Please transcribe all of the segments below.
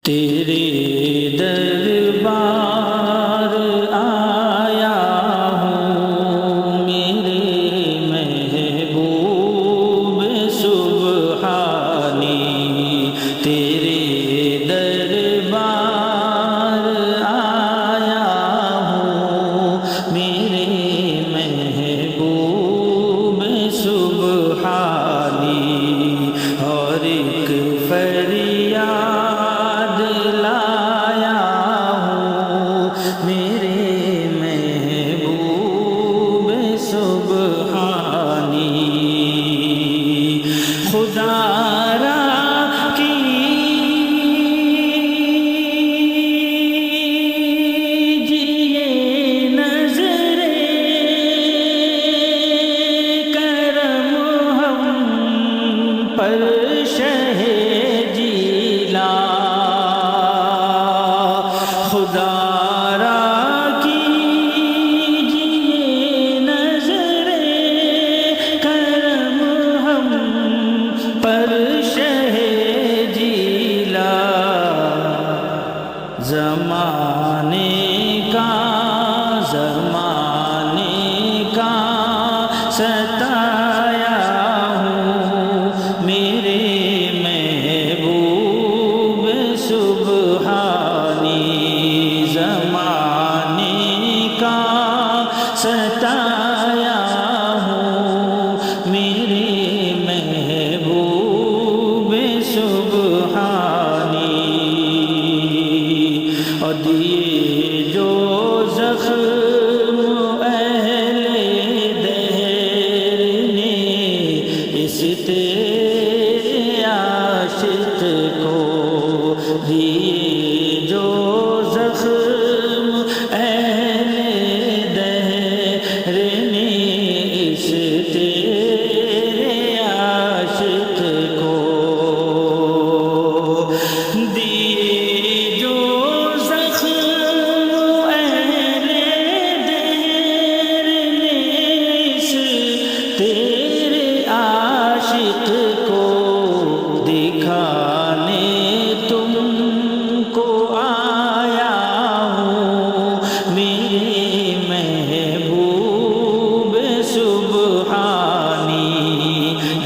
تیرے دربار آیا ہوں میرے محبوب سبحانی، تیرے دربار آیا ہوں میرے محبوب سبحانی، اور ایک فریاد لایا ہوں میرے محبوب سبحانی، خدا را کیجئے نظر کرم ہم پر شہ جیلا، خدا را کیجئے نظر کرم ہم پر شہ جیلا، زمانے کا ستایا ہوں میرے محبوب سبحانی، زمانے کا ستایا ہوں میرے محبوب سبحانی، اور دیے جو زخم اہل دہر نے اس تیرے عاشق کو دیے، جو زخم اہل دہر نے اس تیرے عاشق کو دیے، جو زخم اہل دہر نے اس تیرے عاشق کو دکھانے تم کو آیا ہوں میرے محبوب سبحانی،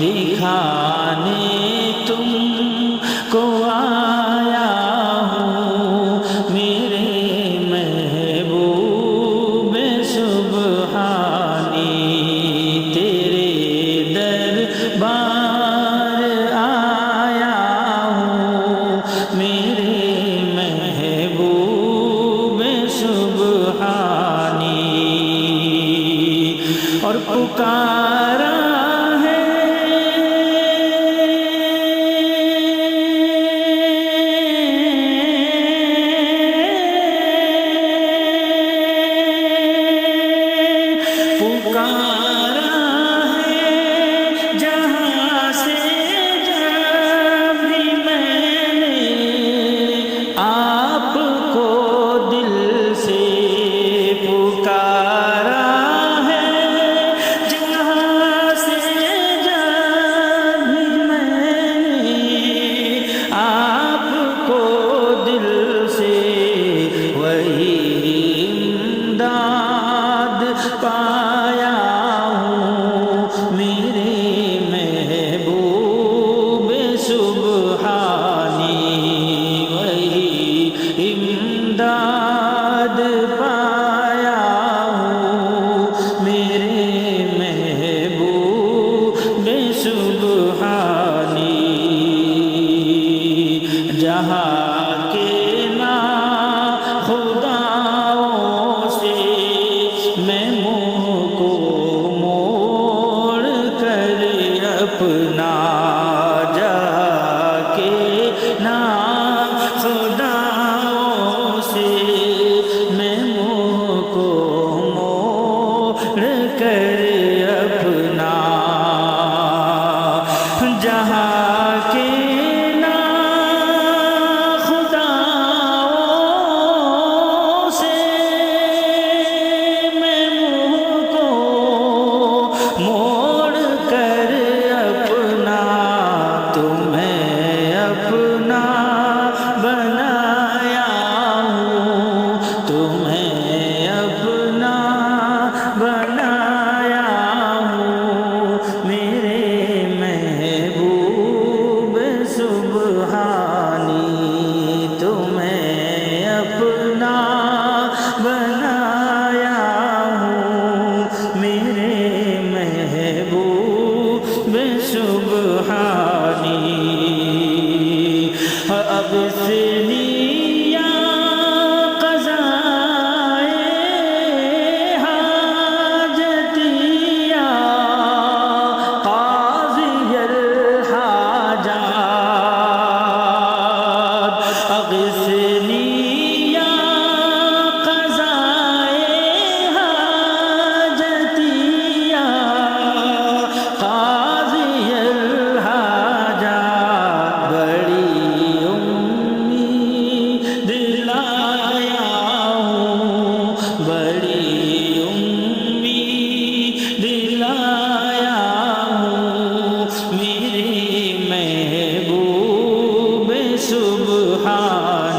دکھانے تم کو آیا ہوں میرے محبوب سبحانی، تیرے دربار آیا ہوں میرے محبوب سبحانی، اور پکارا ہے پکارا ہے جہاں سے جب بھی میں نے آپ کو دل سے پکارا ہے، جہاں سے جب بھی میں نے آپ کو دل سے، وہی امداد پایا ہوں میرے محبوب سبحانی، وہی امداد پایا ہوں میرے محبوب سبحانی، جہاں کے خداؤں سے میں منہ کو موڑ کر اپنا، جا کے خداؤں سے میں منہ کو موڑ کر اپنا، جہاں کے خدا اغثنی یا قضائے حاجتی یا قاضی الحاجات اغثنی یا قضائے حاجتی یا قاضی الحاجات بڑی امید لایا ہوں بڑی امید لایا ہوں میری محبوب سبحان